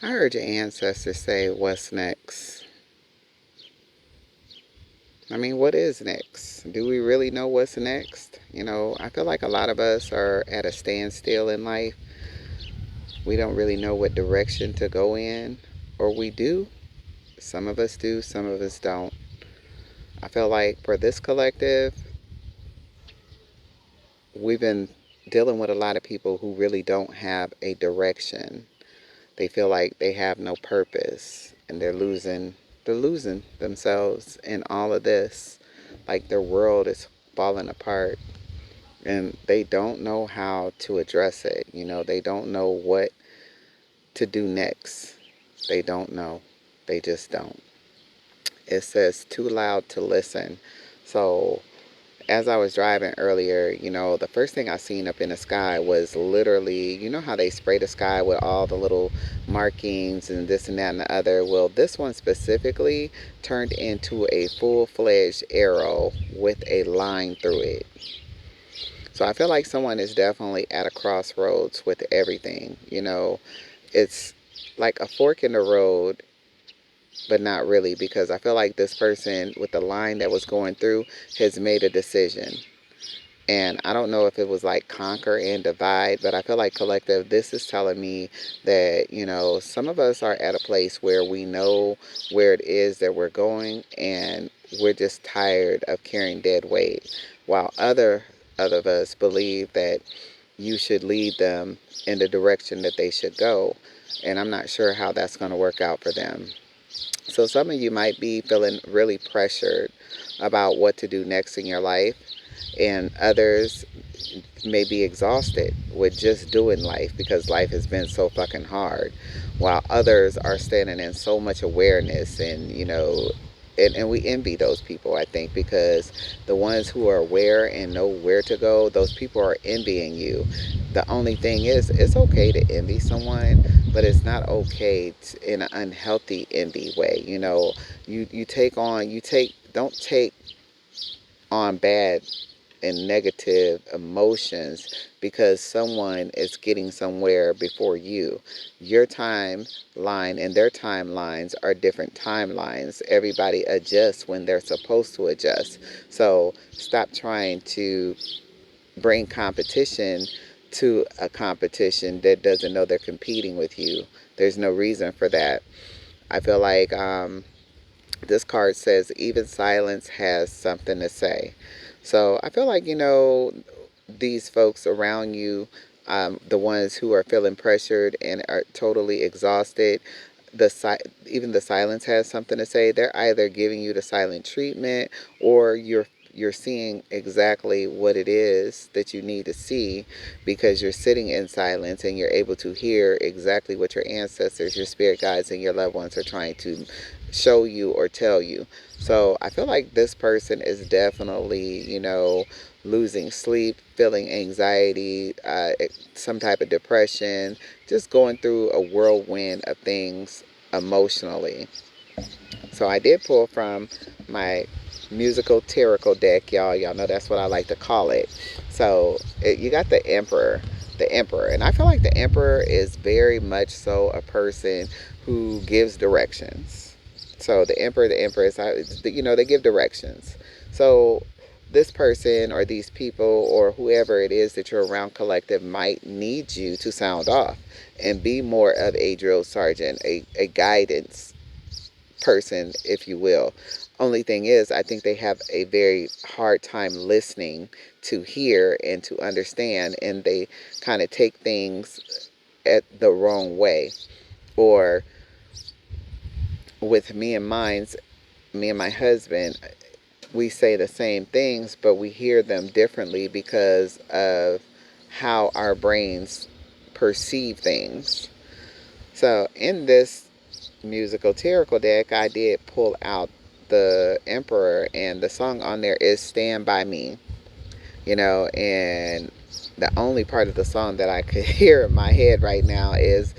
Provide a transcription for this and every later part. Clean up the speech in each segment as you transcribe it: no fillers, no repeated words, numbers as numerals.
I heard your ancestors say, what's next? I mean, what is next? Do we really know what's next? I feel like a lot of us are at a standstill in life. We don't really know what direction to go in, or we do. Some of us do, some of us don't. I feel like for this collective, we've been dealing with a lot of people who really don't have a direction. They feel like they have no purpose and they're losing themselves in all of this. Like their world is falling apart and they don't know how to address it. They don't know what to do next. They don't know. They just don't. It says too loud to listen. So as I was driving earlier, the first thing I seen up in the sky was literally, how they spray the sky with all the little markings and this and that and the other. Well, this one specifically turned into a full-fledged arrow with a line through it. So I feel like someone is definitely at a crossroads with everything. It's like a fork in the road, but not really, because I feel like this person with the line that was going through has made a decision. And I don't know if it was like conquer and divide, but I feel like collective, this is telling me that, some of us are at a place where we know where it is that we're going and we're just tired of carrying dead weight. While other of us believe that you should lead them in the direction that they should go. And I'm not sure how that's going to work out for them. So some of you might be feeling really pressured about what to do next in your life, and others may be exhausted with just doing life because life has been so fucking hard, while others are standing in so much awareness and and we envy those people, I think, because the ones who are aware and know where to go, those people are envying you. The only thing is, it's okay to envy someone, but it's not okay in an unhealthy envy way. You take on, don't take on bad and negative emotions because someone is getting somewhere before you. Your timeline and their timelines are different timelines. Everybody adjusts when they're supposed to adjust. So stop trying to bring competition to a competition that doesn't know they're competing with you. There's no reason for that. I feel like this card says even silence has something to say. So I feel like, these folks around you, the ones who are feeling pressured and are totally exhausted, even the silence has something to say. They're either giving you the silent treatment, or you're seeing exactly what it is that you need to see because you're sitting in silence and you're able to hear exactly what your ancestors, your spirit guides, and your loved ones are trying to show you or tell you. So I feel like this person is definitely, losing sleep, feeling anxiety, some type of depression, just going through a whirlwind of things emotionally. So I did pull from my musical tarot deck, y'all. Y'all know that's what I like to call it. So you got the Emperor. The Emperor. And I feel like the Emperor is very much so a person who gives directions. So the Emperor, the Empress, they give directions. So this person or these people or whoever it is that you're around collective might need you to sound off and be more of a drill sergeant, a guidance person, if you will. Only thing is, I think they have a very hard time listening to hear and to understand, and they kind of take things at the wrong way. Or with me and my husband, we say the same things, but we hear them differently because of how our brains perceive things. So in this musical tarot deck, I did pull out the Emperor, and the song on there is Stand By Me, and the only part of the song that I could hear in my head right now is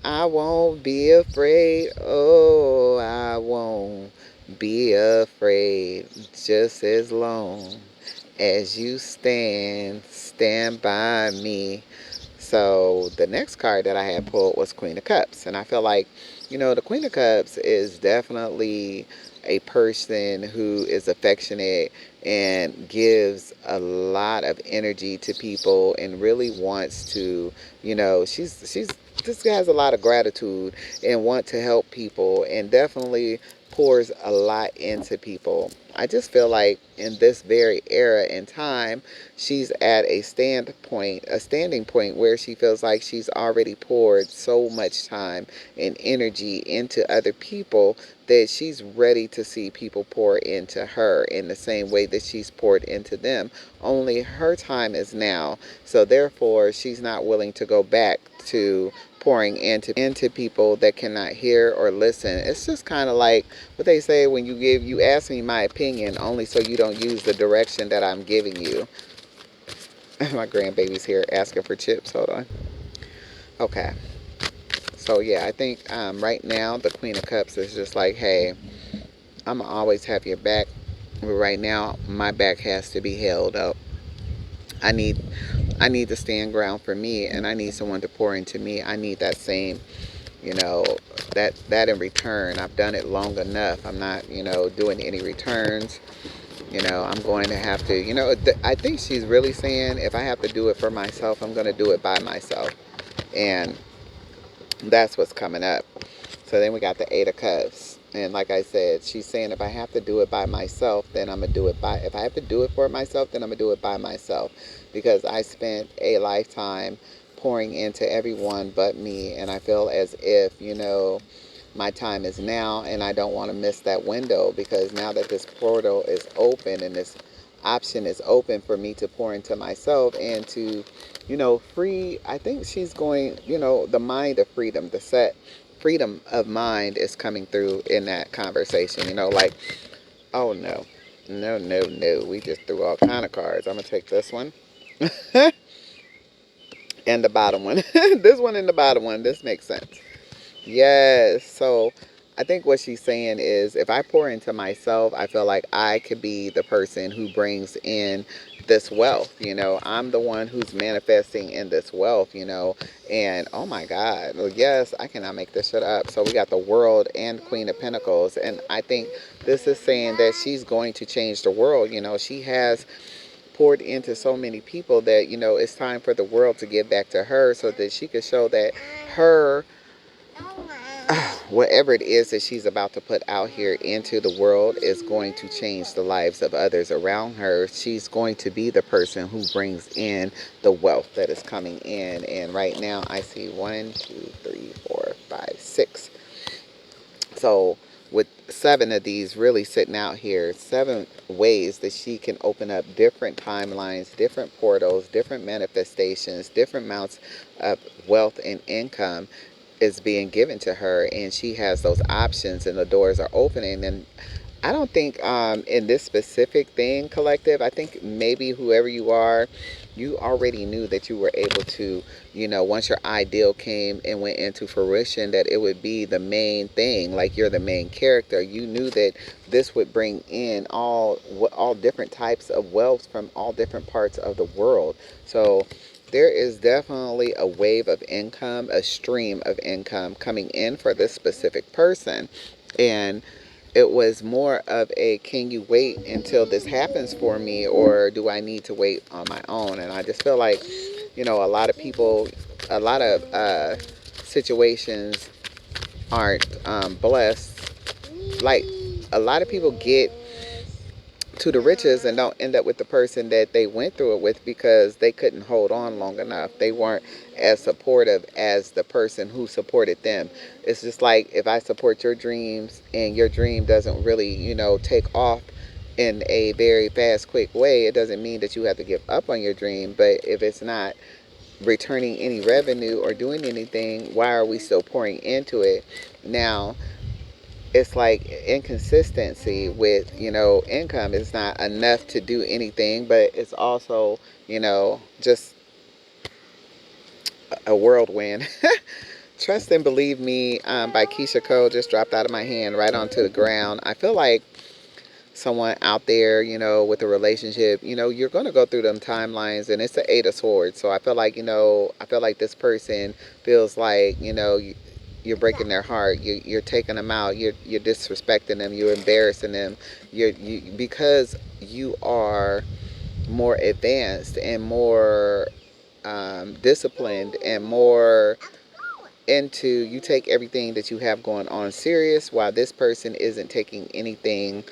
I won't be afraid, oh, I won't be afraid, just as long as you stand by me. So the next card that I had pulled was Queen of Cups. And I feel like, the Queen of Cups is definitely a person who is affectionate and gives a lot of energy to people and really wants to, she's this has a lot of gratitude and want to help people and definitely pours a lot into people. I just feel like in this very era and time, she's at a standing point where she feels like she's already poured so much time and energy into other people that she's ready to see people pour into her in the same way that she's poured into them. Only her time is now. So therefore, she's not willing to go back to pouring into people that cannot hear or listen. It's just kind of like what they say when you ask me my opinion only so you don't use the direction that I'm giving you. My grandbaby's here asking for chips. Hold on. Okay. So yeah, I think right now the Queen of Cups is just like, hey, I'm gonna always have your back. But right now, my back has to be held up. I need I need to stand ground for me, and I need someone to pour into me. I need that same, you know, that in return. I've done it long enough. I'm not, doing any returns. I'm going to have to, I think she's really saying if I have to do it for myself, I'm going to do it by myself. And that's what's coming up. So then we got the Eight of Cups. And like I said, she's saying if I have to do it by myself, then I'm going to do it if I have to do it for myself, then I'm going to do it by myself. Because I spent a lifetime pouring into everyone but me. And I feel as if, my time is now and I don't want to miss that window, because now that this portal is open and this option is open for me to pour into myself and to, free. I think she's going, the mind of freedom, the set freedom of mind is coming through in that conversation, like, oh no, no, no, no, we just threw all kind of cards. I'm gonna take this one and the bottom one. This one and the bottom one. This makes sense. Yes. So I think what she's saying is if I pour into myself, I feel like I could be the person who brings in this wealth. I'm the one who's manifesting in this wealth, and oh my God. Well, yes, I cannot make this shit up. So we got the World and Queen of Pentacles. And I think this is saying that she's going to change the world. She has poured into so many people that, it's time for the world to give back to her so that she can show that her whatever it is that she's about to put out here into the world is going to change the lives of others around her. She's going to be the person who brings in the wealth that is coming in. And right now I see 1, 2, 3, 4, 5, 6. So with 7 of these really sitting out here, 7 ways that she can open up different timelines, different portals, different manifestations, different amounts of wealth and income is being given to her, and she has those options and the doors are opening. And I don't think in this specific thing, collective, I think maybe whoever you are, you already knew that you were able to, once your ideal came and went into fruition, that it would be the main thing, like you're the main character. You knew that this would bring in all different types of wealth from all different parts of the world. So there is definitely a wave of income, a stream of income coming in for this specific person. And it was more of a, can you wait until this happens for me, or do I need to wait on my own? And I just feel like, a lot of people, a lot of situations aren't blessed. Like, a lot of people get to the riches and don't end up with the person that they went through it with because they couldn't hold on long enough. They weren't as supportive as the person who supported them. It's just like if I support your dreams and your dream doesn't really, take off in a very fast, quick way, it doesn't mean that you have to give up on your dream. But if it's not returning any revenue or doing anything, why are we still pouring into it? Now, it's like inconsistency with, income. It's not enough to do anything, but it's also, just a whirlwind. Trust and Believe Me by Keisha Cole just dropped out of my hand right onto the ground. I feel like someone out there, with a relationship, you're going to go through them timelines, and it's the Eight of Swords. So I feel like, this person feels like, you're breaking their heart. You're taking them out. You're disrespecting them. You're embarrassing them. Because you are more advanced and more disciplined and more into, you take everything that you have going on serious, while this person isn't taking anything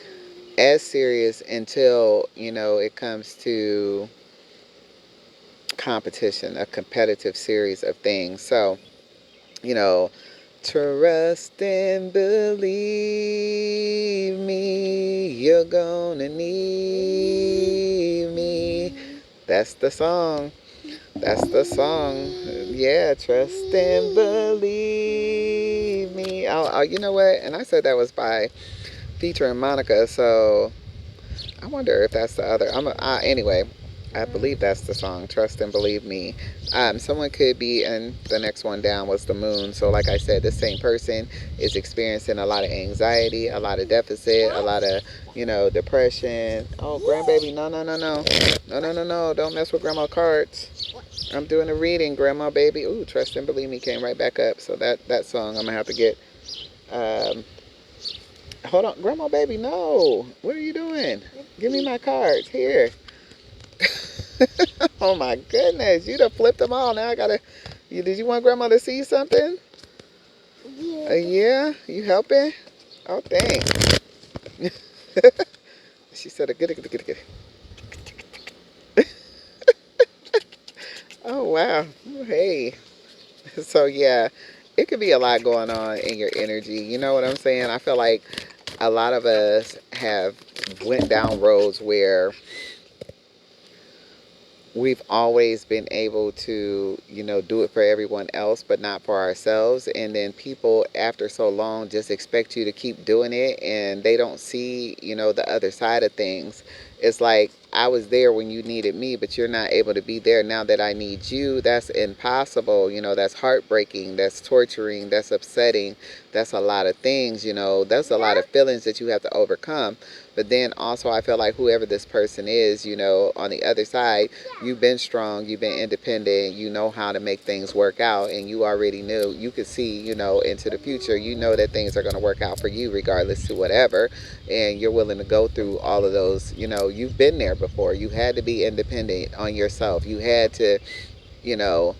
as serious until it comes to competition, a competitive series of things. So you know trust and believe me, you're gonna need me. That's the song. That's the song. Yeah, trust and believe me. You know what, and I said that was by featuring Monica, so I wonder if that's the other. Anyway, I believe that's the song, Trust and Believe Me. Someone could be, and the next one down was the moon. So like I said, the same person is experiencing a lot of anxiety, a lot of deficit, a lot of, depression. Oh, grandbaby, no, no, no, no. No, no, no, no. Don't mess with grandma cards. I'm doing a reading, grandma, baby. Ooh, Trust and Believe Me came right back up. So that song I'm going to have to get. Um, Hold on, grandma, baby, no. What are you doing? Give me my cards. Here. Oh my goodness, you done flipped them all. Now I gotta. Did you want grandma to see something? Yeah. Yeah? You helping? Oh, thanks. She said, "Get it, get it, get it." Oh wow. Hey. So yeah, it could be a lot going on in your energy. You know what I'm saying? I feel like a lot of us have went down roads where we've always been able to, do it for everyone else, but not for ourselves. And then people, after so long, just expect you to keep doing it, and they don't see, the other side of things. It's like, I was there when you needed me, but you're not able to be there now that I need you. That's impossible. That's heartbreaking. That's torturing. That's upsetting. That's a lot of things, that's a lot of feelings that you have to overcome. But then also, I feel like whoever this person is, on the other side, you've been strong, you've been independent, you know how to make things work out, and you already knew, you could see, into the future, that things are going to work out for you regardless to whatever, and you're willing to go through all of those, you've been there before. You had to be independent on yourself. You had to, you know,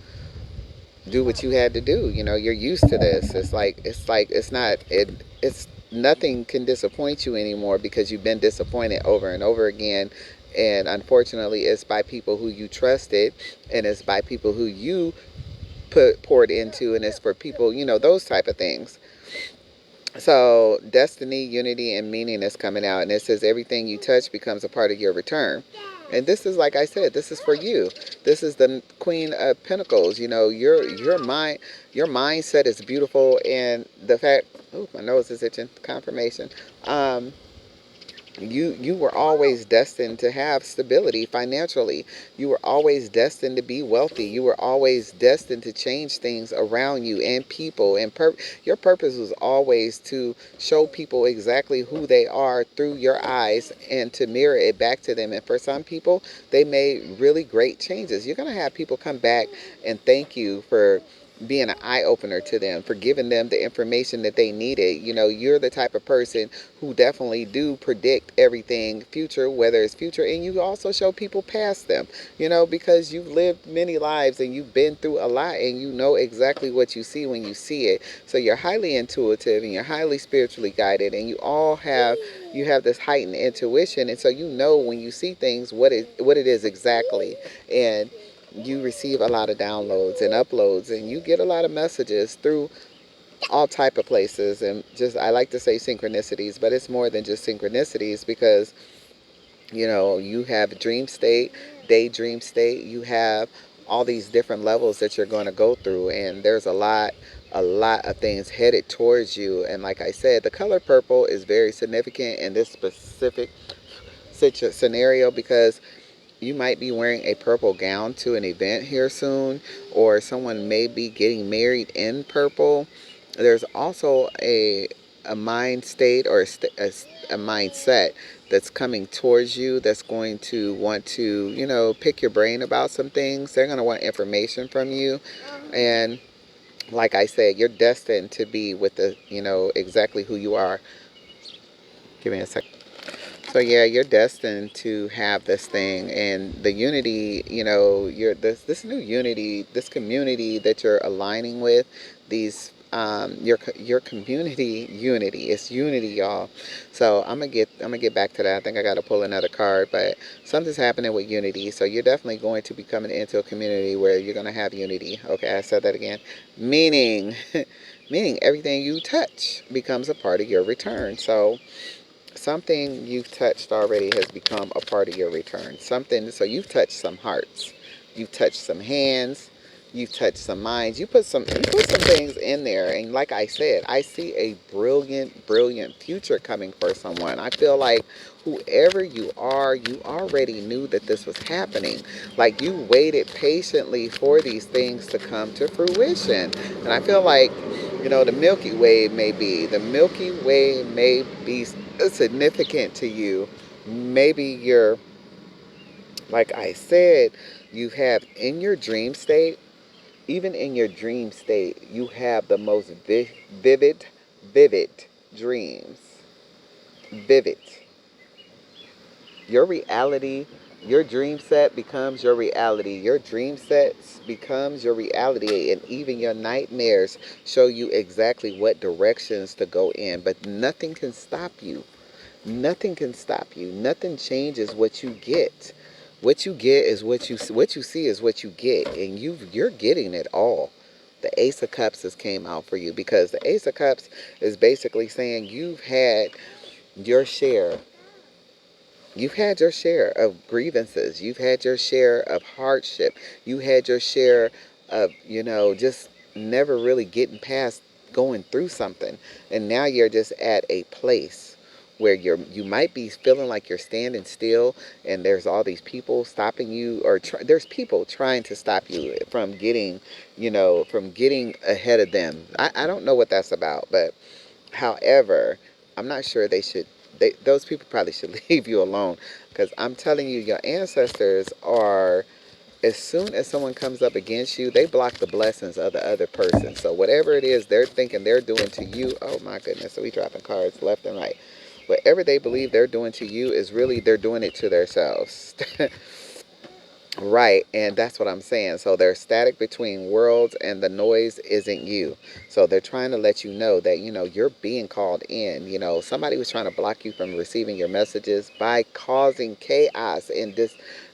do what you had to do. You're used to this. It's not, it's nothing can disappoint you anymore because you've been disappointed over and over again. And unfortunately, it's by people who you trusted, and it's by people who you poured into, and it's for people, those type of things. So destiny, unity, and meaning is coming out, and it says everything you touch becomes a part of your return. And this is, like I said, this is for you. This is the Queen of Pentacles. Your mindset is beautiful, and the fact. Oh, my nose is itching. Confirmation. You were always destined to have stability financially. You were always destined to be wealthy. You were always destined to change things around you and people. And your purpose was always to show people exactly who they are through your eyes and to mirror it back to them. And for some people, they made really great changes. You're going to have people come back and thank you for being an eye-opener to them, for giving them the information that they needed. You're the type of person who definitely do predict everything future, whether it's future, and you also show people past them, because you've lived many lives and you've been through a lot, and you know exactly what you see when you see it. So you're highly intuitive and you're highly spiritually guided, and you have this heightened intuition, and so when you see things what it is exactly. And you receive a lot of downloads and uploads, and you get a lot of messages through all type of places. And just, I like to say synchronicities, but it's more than just synchronicities, because you have dream state, daydream state, you have all these different levels that you're going to go through, and there's a lot of things headed towards you. And like I said, the color purple is very significant in this specific scenario, because you might be wearing a purple gown to an event here soon, or someone may be getting married in purple. There's also a mind state or a mindset that's coming towards you, that's going to want to, pick your brain about some things. They're going to want information from you. And like I said, you're destined to be with exactly who you are. Give me a second. So yeah, you're destined to have this thing, and the unity. You're this new unity, this community that you're aligning with. These your community unity. It's unity, y'all. So I'm gonna get back to that. I think I got to pull another card, but something's happening with unity. So you're definitely going to be coming into a community where you're gonna have unity. Okay, I said that again. Meaning, meaning everything you touch becomes a part of your return. So something you've touched already has become a part of your return. So you've touched some hearts, you've touched some hands, you've touched some minds. You put some things in there, and like I said, I see a brilliant, brilliant future coming for someone. I feel like whoever you are, you already knew that this was happening. Like you waited patiently for these things to come to fruition, and I feel like the Milky Way may be significant to you. Maybe you're, like I said, you have in your dream state, even in your dream state, you have the most vivid, vivid dreams. Vivid. Your reality, your dream set becomes your reality. Your dream sets becomes your reality, and even your nightmares show you exactly what directions to go in. But nothing can stop you. Nothing can stop you. Nothing changes what you get. What you get is what you see is what you get, and you're getting it all. The Ace of Cups has came out for you because the Ace of Cups is basically saying your share you've had your share of grievances. You've had your share of hardship. You had your share of, just never really getting past going through something. And now you're just at a place where you might be feeling like you're standing still, and there's all these people stopping you, or there's people trying to stop you from getting ahead of them. I don't know what that's about, but however, I'm not sure those people probably should leave you alone, because I'm telling you, your ancestors are, as soon as someone comes up against you, they block the blessings of the other person. So whatever it is they're thinking they're doing to you, oh my goodness, so we dropping cards left and right. Whatever they believe they're doing to you is really they're doing it to themselves. Right, and that's what I'm saying. So they're static between worlds, and the noise isn't you. So they're trying to let you know that, you're being called in. Somebody was trying to block you from receiving your messages by causing chaos and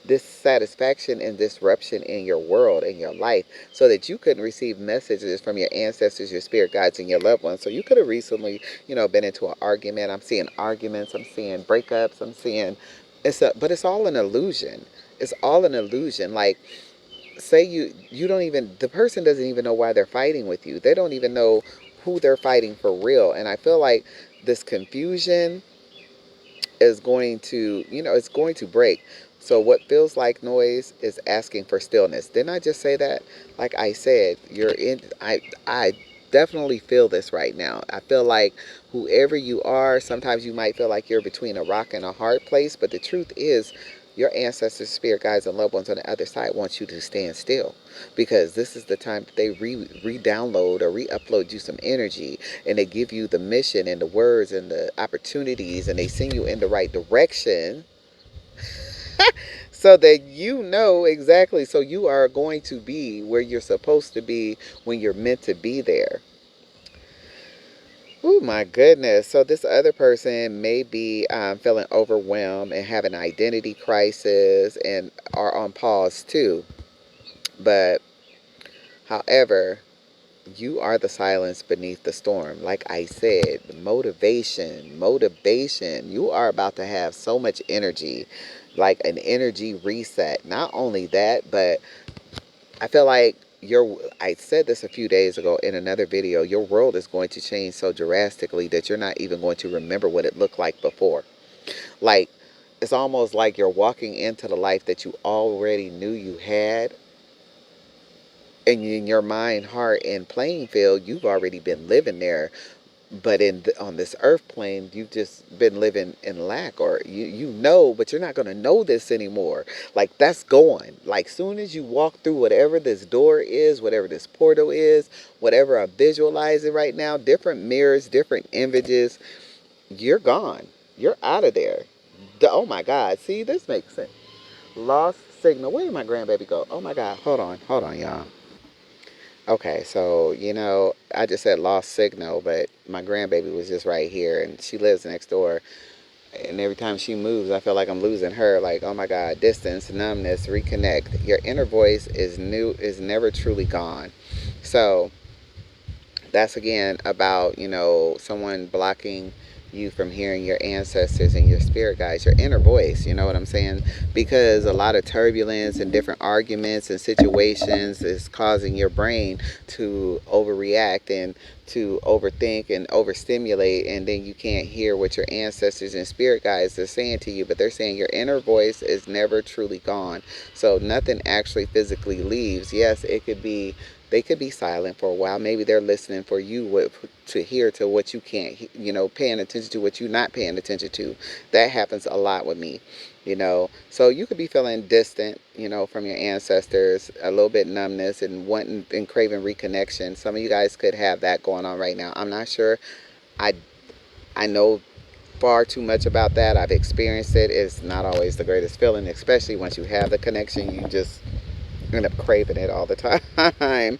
dissatisfaction and disruption in your world, in your life, so that you couldn't receive messages from your ancestors, your spirit guides, and your loved ones. So you could have recently, been into an argument. I'm seeing arguments, I'm seeing breakups, I'm seeing but it's all an illusion. It's all an illusion. Like, say you don't even, the person doesn't even know why they're fighting with you. They don't even know who they're fighting for real. And I feel like this confusion is going to, it's going to break. So what feels like noise is asking for stillness. Didn't I just say that? Like I said, I definitely feel this right now. I feel like whoever you are, sometimes you might feel like you're between a rock and a hard place, but the truth is your ancestors, spirit guides, and loved ones on the other side want you to stand still, because this is the time that they re-download or re-upload you some energy, and they give you the mission and the words and the opportunities, and they send you in the right direction so that you know exactly, so you are going to be where you're supposed to be when you're meant to be there. Oh my goodness. So this other person may be feeling overwhelmed and have an identity crisis and are on pause too. But however, you are the silence beneath the storm. Like I said, motivation. You are about to have so much energy, like an energy reset. Not only that, but I feel like I said this a few days ago in another video, your world is going to change so drastically that you're not even going to remember what it looked like before. Like, it's almost like you're walking into the life that you already knew you had, and in your mind, heart, and playing field, you've already been living there. But on this earth plane, you've just been living in lack, or you know, but you're not going to know this anymore. Like, that's going. Like, soon as you walk through whatever this door is, whatever this portal is, whatever I'm visualizing right now, different mirrors, different images, you're gone. You're out of there. Oh my God. See, this makes sense. Lost signal. Where did my grandbaby go? Oh my God. Hold on, y'all. Okay, so I just said lost signal, but my grandbaby was just right here, and she lives next door. And every time she moves, I feel like I'm losing her. Like, oh my God, distance, numbness, reconnect. Your inner voice is never truly gone. So that's again about someone blocking you from hearing your ancestors and your spirit guides, your inner voice. You know what I'm saying? Because a lot of turbulence and different arguments and situations is causing your brain to overreact and to overthink and overstimulate, and then you can't hear what your ancestors and spirit guides are saying to you. But they're saying your inner voice is never truly gone, so nothing actually physically leaves. Yes, it could be, they could be silent for a while. Maybe they're listening for you to hear to what you can't, paying attention to what you're not paying attention to. That happens a lot with me. So you could be feeling distant, from your ancestors, a little bit numbness and wanting and craving reconnection. Some of you guys could have that going on right now. I'm not sure. I I know far too much about that. I've experienced it. It's not always the greatest feeling, especially once you have the connection. You just end up craving it all the time.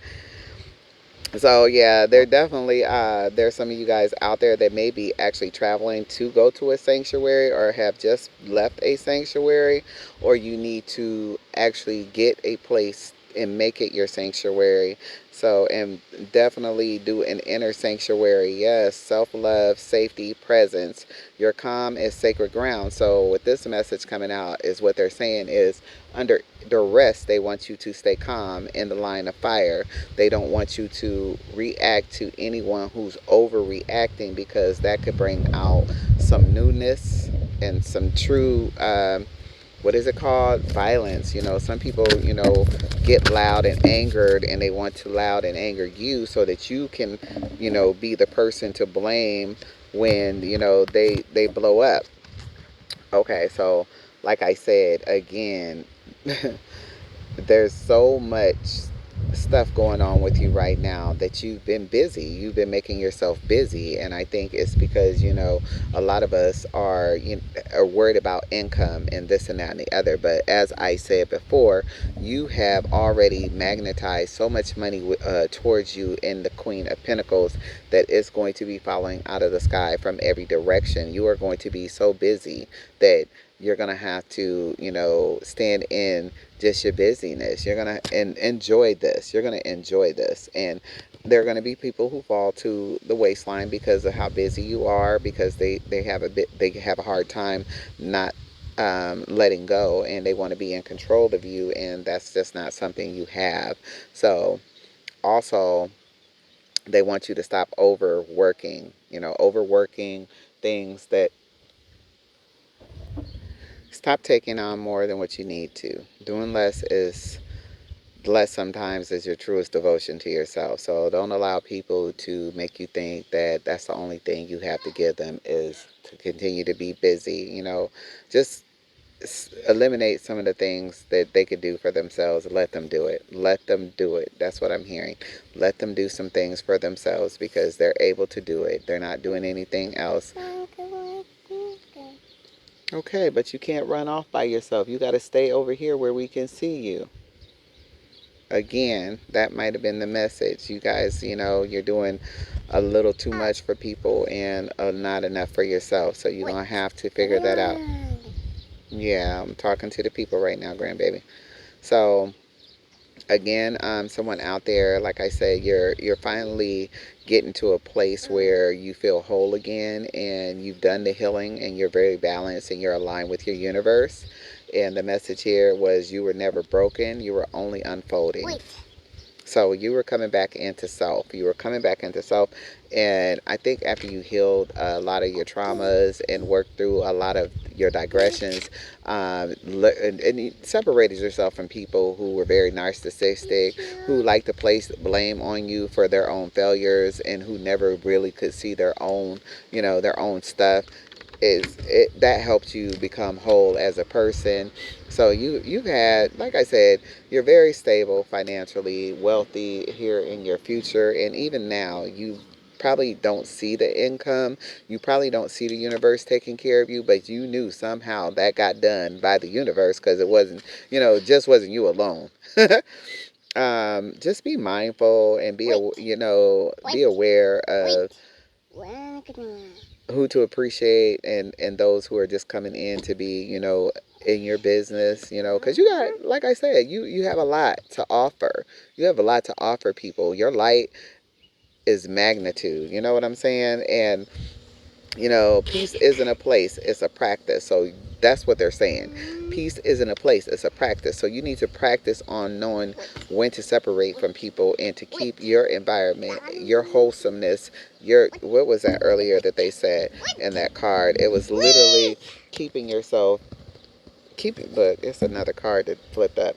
So yeah, there definitely there's some of you guys out there that may be actually traveling to go to a sanctuary, or have just left a sanctuary, or you need to actually get a place and make it your sanctuary. So, and definitely do an inner sanctuary. Yes, self-love, safety, presence. Your calm is sacred ground. So with this message coming out, is what they're saying is, under duress, they want you to stay calm in the line of fire. They don't want you to react to anyone who's overreacting, because that could bring out some newness and some true, what is it called? Violence. Some people, get loud and angered, and they want to loud and anger you so that you can, be the person to blame when, they blow up. Okay, so like I said again, there's so much stuff going on with you right now that you've been busy. You've been making yourself busy, and I think it's because a lot of us are worried about income and this and that and the other. But as I said before, you have already magnetized so much money towards you in the Queen of Pentacles that it's going to be falling out of the sky from every direction. You are going to be so busy that you're going to have to, stand in just your busyness. You're going to enjoy this. You're going to enjoy this. And there are going to be people who fall to the waistline because of how busy you are, because they have a hard time not letting go, and they want to be in control of you, and that's just not something you have. So also, they want you to stop overworking, overworking things that, stop taking on more than what you need to. Doing less is less sometimes is your truest devotion to yourself. So don't allow people to make you think that that's the only thing you have to give them, is to continue to be busy. Just eliminate some of the things that they could do for themselves. Let them do it. Let them do it. That's what I'm hearing. Let them do some things for themselves, because they're able to do it. They're not doing anything else. Okay, but you can't run off by yourself. You got to stay over here where we can see you. Again, that might have been the message. You guys, you're doing a little too much for people and not enough for yourself. So you're going to have to figure that out. Yeah, I'm talking to the people right now, grandbaby. So again, someone out there, like I said, you're finally getting to a place where you feel whole again, and you've done the healing, and you're very balanced, and you're aligned with your universe. And the message here was, you were never broken, you were only unfolding. Wait. So you were coming back into self. You were coming back into self. And I think after you healed a lot of your traumas and worked through a lot of your digressions. And you separated yourself from people who were very narcissistic, who like to place blame on you for their own failures, and who never really could see their own, their own stuff. Is it that helped you become whole as a person? So you've had, like I said, you're very stable financially, wealthy here in your future, and even now you probably don't see the income. You probably don't see the universe taking care of you, but you knew somehow that got done by the universe, because it wasn't, just wasn't you alone. Just be mindful and be aware of who to appreciate, and those who are just coming in to be, in your business, because you got, like I said, you have a lot to offer. You have a lot to offer people. Your light is magnitude. You know what I'm saying? And peace isn't a place, it's a practice. So that's what they're saying. Peace isn't a place, it's a practice. So you need to practice on knowing when to separate from people and to keep your environment, your wholesomeness, what was that earlier that they said in that card? It was literally keeping yourself, but it's another card that flipped up.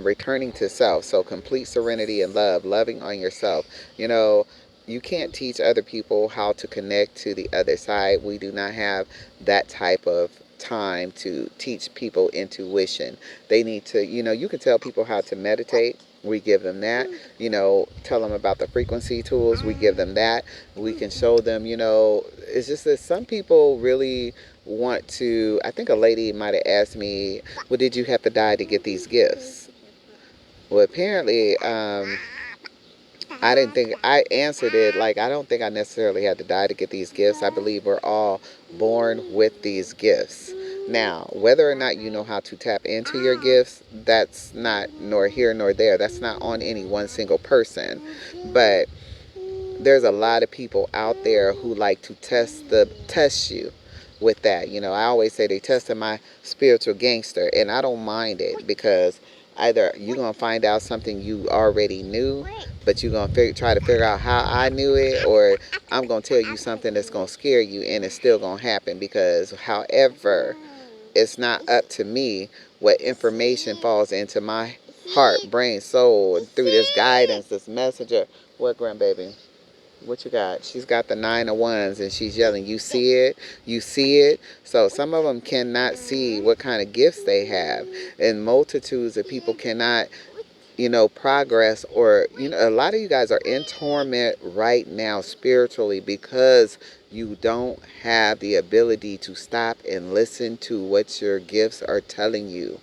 Returning to self. So complete serenity and love, loving on yourself. You can't teach other people how to connect to the other side. We do not have that type of time to teach people intuition. They need to, you can tell people how to meditate. We give them that. Tell them about the frequency tools. We give them that. We can show them, it's just that some people really want to. I think a lady might have asked me, well, did you have to die to get these gifts? Well, apparently, I didn't think, I answered it like, I don't think I necessarily had to die to get these gifts. I believe we're all born with these gifts. Now, whether or not you know how to tap into your gifts, that's not nor here nor there. That's not on any one single person. But there's a lot of people out there who like to test you with that. I always say they tested my spiritual gangster, and I don't mind it, because either you're going to find out something you already knew, but you're going to try to figure out how I knew it, or I'm going to tell you something that's going to scare you, and it's still going to happen, because however, it's not up to me what information falls into my heart, brain, soul, through this guidance, this messenger. What, grandbaby? What you got? She's got the 9 of Wands, and she's yelling, you see it? You see it? So some of them cannot see what kind of gifts they have. And multitudes of people cannot, progress, or, a lot of you guys are in torment right now spiritually, because you don't have the ability to stop and listen to what your gifts are telling you.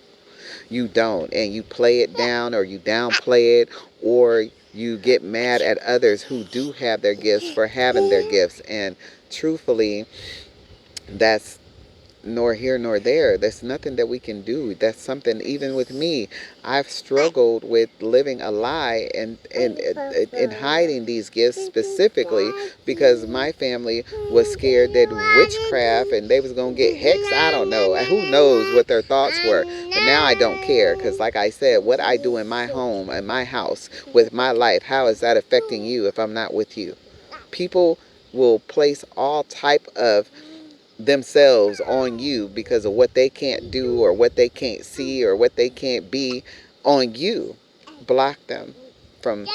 You don't, and you play it down, or you downplay it, or you get mad at others who do have their gifts for having their gifts. And truthfully, that's nor here nor there. There's nothing that we can do. That's something, even with me, I've struggled with living a lie, and hiding these gifts, specifically because my family was scared that witchcraft, and they was going to get hexed. I don't know. Who knows what their thoughts were. But now I don't care, because like I said, what I do in my home, in my house, with my life, how is that affecting you if I'm not with you? People will place all type of themselves on you because of what they can't do, or what they can't see, or what they can't be on you. Block them from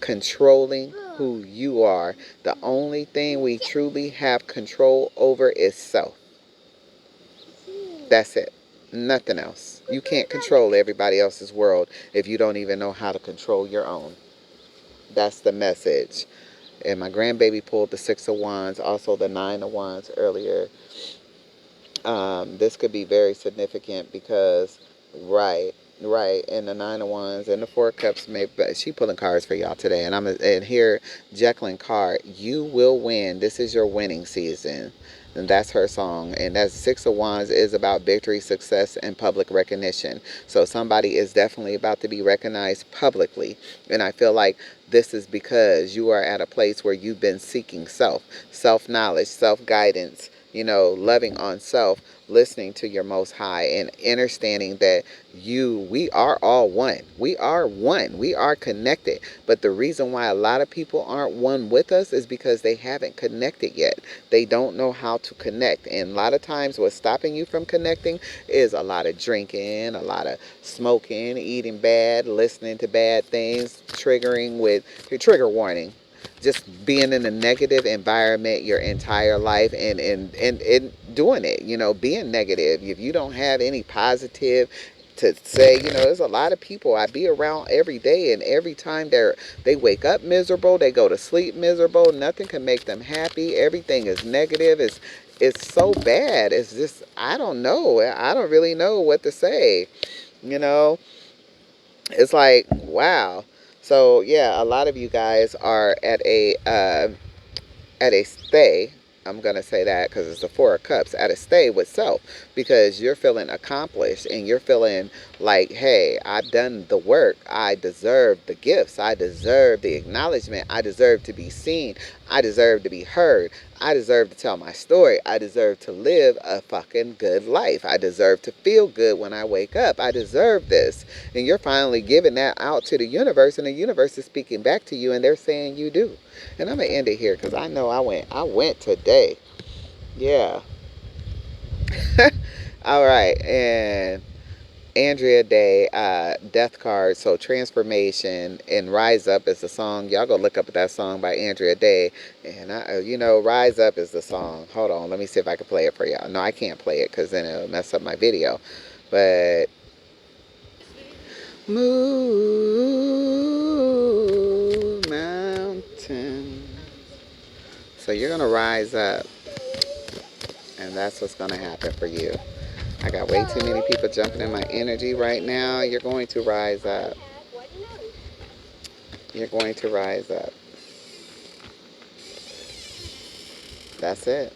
controlling who you are. The only thing we truly have control over is self. That's it. Nothing else. You can't control everybody else's world if you don't even know how to control your own. That's the message. And my grandbaby pulled the 6 of Wands, also the 9 of Wands earlier. This could be very significant, because, right, and the 9 of Wands and the 4 of Cups, she pulling cards for y'all today. And here, Jacqueline card, you will win. This is your winning season. And that's her song. And that 6 of Wands is about victory, success, and public recognition. So somebody is definitely about to be recognized publicly. And I feel like this is because you are at a place where you've been seeking self-knowledge, self-guidance, loving on self, listening to your most high, and understanding that we are all one. We are one. We are connected. But the reason why a lot of people aren't one with us is because they haven't connected yet. They don't know how to connect. And a lot of times what's stopping you from connecting is a lot of drinking, a lot of smoking, eating bad, listening to bad things, triggering with your trigger warning, just being in a negative environment your entire life, and doing it, being negative. If you don't have any positive to say, there's a lot of people I be around every day, and every time they wake up miserable, they go to sleep miserable, nothing can make them happy, everything is negative. It's so bad. It's just, I don't know. I don't really know what to say. You know, it's like, wow. So yeah, a lot of you guys are at a stay. I'm going to say that because it's the Four of Cups, at a stay with self, because you're feeling accomplished and you're feeling like, hey, I've done the work. I deserve the gifts. I deserve the acknowledgement. I deserve to be seen. I deserve to be heard. I deserve to tell my story. I deserve to live a fucking good life. I deserve to feel good when I wake up. I deserve this. And you're finally giving that out to the universe, and the universe is speaking back to you, and they're saying you do. And I'm gonna end it here because I know I went today. Yeah. All right. And Andrea Day, Death Card. So Transformation and Rise Up is the song. Y'all go look up that song by Andrea Day. And Rise Up is the song. Hold on, let me see if I can play it for y'all. No, I can't play it because then it'll mess up my video. But move mountain. So you're gonna rise up, and that's what's gonna happen for you. I got way too many people jumping in my energy right now. You're going to rise up. You're going to rise up. That's it.